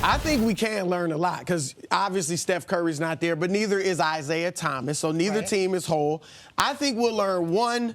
I think we can learn a lot because obviously Steph Curry's not there, but neither is Isaiah Thomas, so neither team is whole. I think we'll learn, one,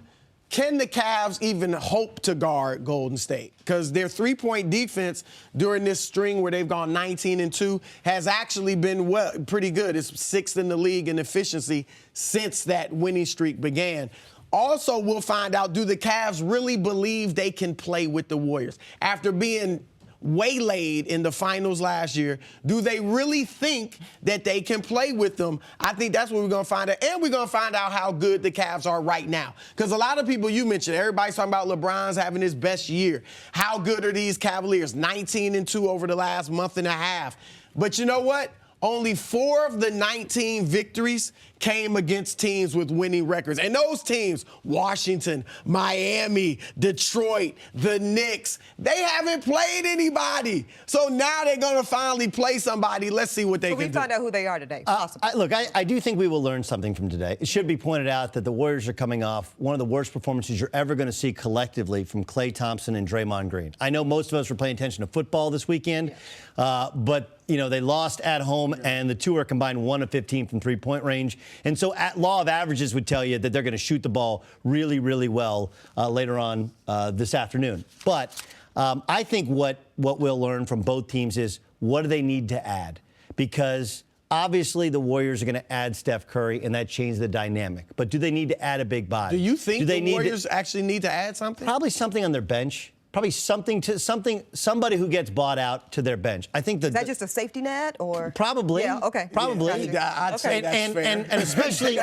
can the Cavs even hope to guard Golden State? Because their three-point defense during this string where they've gone 19-2 has actually been pretty good. It's sixth in the league in efficiency since that winning streak began. Also, we'll find out, do the Cavs really believe they can play with the Warriors? After being waylaid in the finals last year, do they really think that they can play with them? I think that's what we're going to find out. And we're going to find out how good the Cavs are right now. Because a lot of people you mentioned, everybody's talking about LeBron's having his best year. How good are these Cavaliers? 19-2 over the last month and a half. But you know what? Only 4 of the 19 victories came against teams with winning records. And those teams, Washington, Miami, Detroit, the Knicks, they haven't played anybody. So now they're going to finally play somebody. Let's see what they can do. We find out who they are today. Look, I do think we will learn something from today. It should be pointed out that the Warriors are coming off one of the worst performances you're ever going to see collectively from Klay Thompson and Draymond Green. I know most of us were paying attention to football this weekend, but you know, they lost at home, and the two are combined 1 of 15 from three-point range. And so law of averages would tell you that they're going to shoot the ball really, really well later on this afternoon. But I think what we'll learn from both teams is what do they need to add? Because obviously the Warriors are going to add Steph Curry, and that changes the dynamic. But do they need to add a big body? Do you think the Warriors actually need to add something? Probably something on their bench. Probably somebody who gets bought out to their bench. I think is that just a safety net, or probably? Yeah, okay. Probably. Yeah, I'd say that's fair. And especially,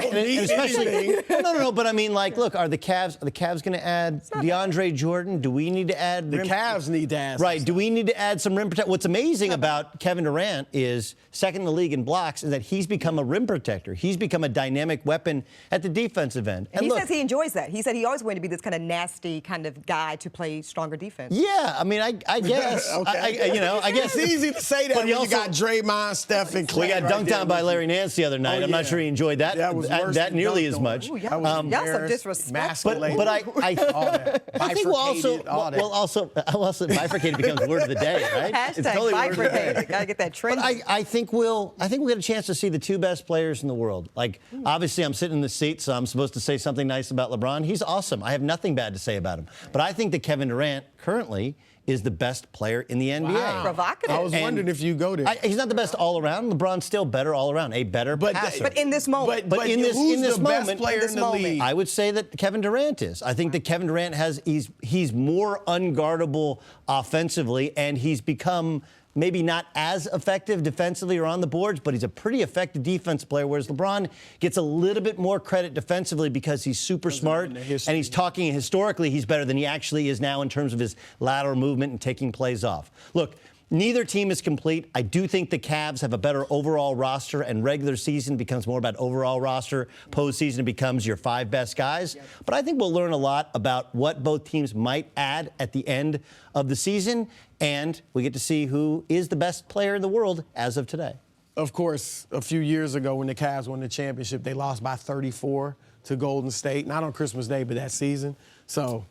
no. But I mean, like, look, are the Cavs going to add DeAndre Jordan? Do we need to add? The Cavs need to add. Right. Do we need to add some rim protector? What's amazing about Kevin Durant is second in the league in blocks, is that he's become a rim protector. He's become a dynamic weapon at the defensive end. And he says he enjoys that. He said he always wanted to be this kind of nasty kind of guy to play stronger defense. Yeah, I mean, I guess. Okay. I guess it's easy to say that when you got Draymond, Steph, and Klay. We got dunked on by Larry Nance the other night. I'm not sure he enjoyed that nearly as much. Ooh, y'all some disrespect. But I think we'll also bifurcated becomes word of the day, right? Hashtag it's totally bifurcated. Gotta get that trend. But I think we'll get a chance to see the two best players in the world. Like, obviously, I'm sitting in the seat, so I'm supposed to say something nice about LeBron. He's awesome. I have nothing bad to say about him. But I think that Kevin Durant currently is the best player in the NBA. Wow. Provocative. I was wondering if you go there. He's not the best all around. LeBron's still better all around, a better passer. But in this moment. But in this who's the moment, best player in the league? I would say that Kevin Durant is. I think that Kevin Durant he's more unguardable offensively, and he's become maybe not as effective defensively or on the boards, but he's a pretty effective defense player, whereas LeBron gets a little bit more credit defensively because he's super smart, and he's talking historically he's better than he actually is now in terms of his lateral movement and taking plays off. Look, neither team is complete. I do think the Cavs have a better overall roster, and regular season becomes more about overall roster. Postseason becomes your 5 best guys. Yep. But I think we'll learn a lot about what both teams might add at the end of the season, and we get to see who is the best player in the world as of today. Of course, a few years ago when the Cavs won the championship, they lost by 34 to Golden State. Not on Christmas Day, but that season. So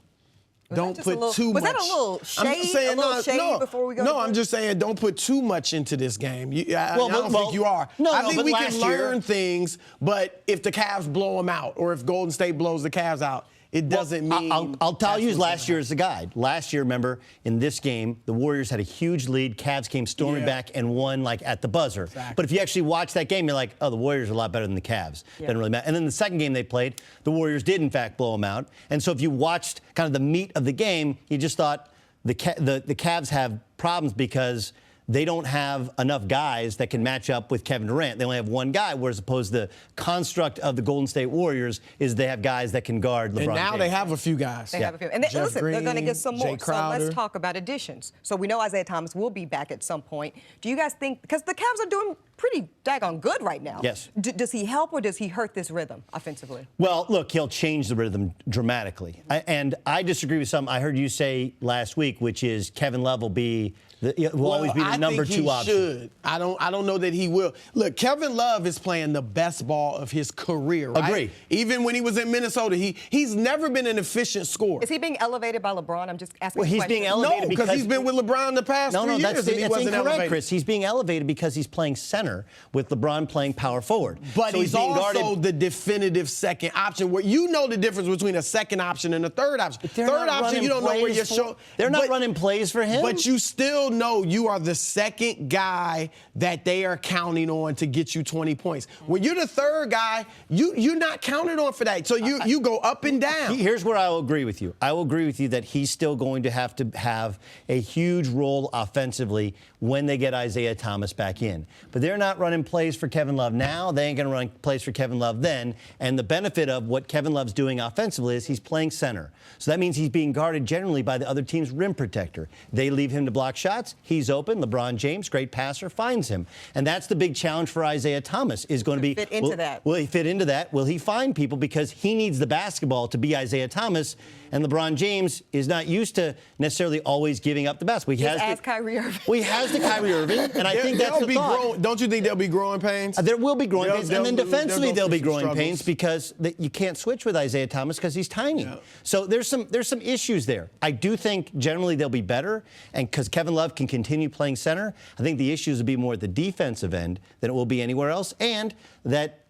don't put too much. Was that a little shade? Before we go? No, I'm just saying don't put too much into this game. I don't think you are. I think we can learn things, but if the Cavs blow them out, or if Golden State blows the Cavs out, it doesn't mean. I'll use last year as a guide. Last year, remember, in this game, the Warriors had a huge lead. Cavs came storming back and won like at the buzzer. Exactly. But if you actually watch that game, you're like, oh, the Warriors are a lot better than the Cavs. Doesn't really matter. And then the second game they played, the Warriors did in fact blow them out. And so if you watched kind of the meat of the game, you just thought the Cavs have problems because they don't have enough guys that can match up with Kevin Durant. They only have one guy, whereas opposed to the construct of the Golden State Warriors is they have guys that can guard LeBron. And now James. they have a few guys. They have a few. And listen, Green, they're going to get some more. Jay Crowder. So let's talk about additions. So we know Isaiah Thomas will be back at some point. Do you guys think, because the Cavs are doing pretty daggone good right now. Yes. Does he help or does he hurt this rhythm offensively? Well, look, he'll change the rhythm dramatically. And I disagree with something I heard you say last week, which is Kevin Love will be Will always be the number two option. Should. I don't know that he will. Look, Kevin Love is playing the best ball of his career, right? Agree. Even when he was in Minnesota, he's never been an efficient scorer. Is he being elevated by LeBron? I'm just asking. Well, he's being elevated because he's been with LeBron the past 3 years. That's and he wasn't incorrect, elevated. Chris. He's being elevated because he's playing center with LeBron playing power forward. But so he's being also guarded. the definitive second option, where you know the difference between a second option and a third option. Third option, you don't know where your show. They're not running plays for him. But you still know you are the second guy that they are counting on to get you 20 points. When you're the third guy, you're not counted on for that. So you go up and down. Here's where I will agree with you. I will agree with you that he's still going to have a huge role offensively when they get Isaiah Thomas back in. But they're not running plays for Kevin Love now. They ain't going to run plays for Kevin Love then. And the benefit of what Kevin Love's doing offensively is he's playing center. So that means he's being guarded generally by the other team's rim protector. They leave him to block shots. He's open. LeBron James, great passer, finds him. And that's the big challenge for Isaiah Thomas is going to be, fit into that. Will he fit into that? Will he find people? Because he needs the basketball to be Isaiah Thomas. And LeBron James is not used to necessarily always giving up the basketball. He has Kyrie Irving. Well, he has the Kyrie Irving, and I think that's the thought. Don't you think there'll be growing pains? There will be growing pains, and then defensively there'll be growing struggles. pains because you can't switch with Isaiah Thomas because he's tiny. Yeah. So there's some issues there. I do think generally they'll be better, and because Kevin Love can continue playing center, I think the issues will be more at the defensive end than it will be anywhere else, and that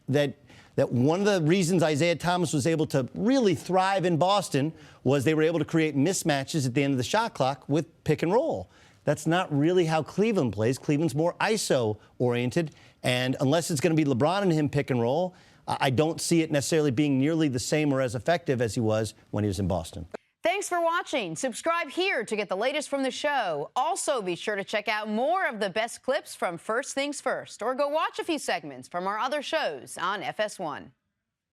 one of the reasons Isaiah Thomas was able to really thrive in Boston was they were able to create mismatches at the end of the shot clock with pick and roll. That's not really how Cleveland plays. Cleveland's more ISO-oriented, and unless it's going to be LeBron and him pick and roll, I don't see it necessarily being nearly the same or as effective as he was when he was in Boston. Thanks for watching. Subscribe here to get the latest from the show. Also, be sure to check out more of the best clips from First Things First, or go watch a few segments from our other shows on FS1.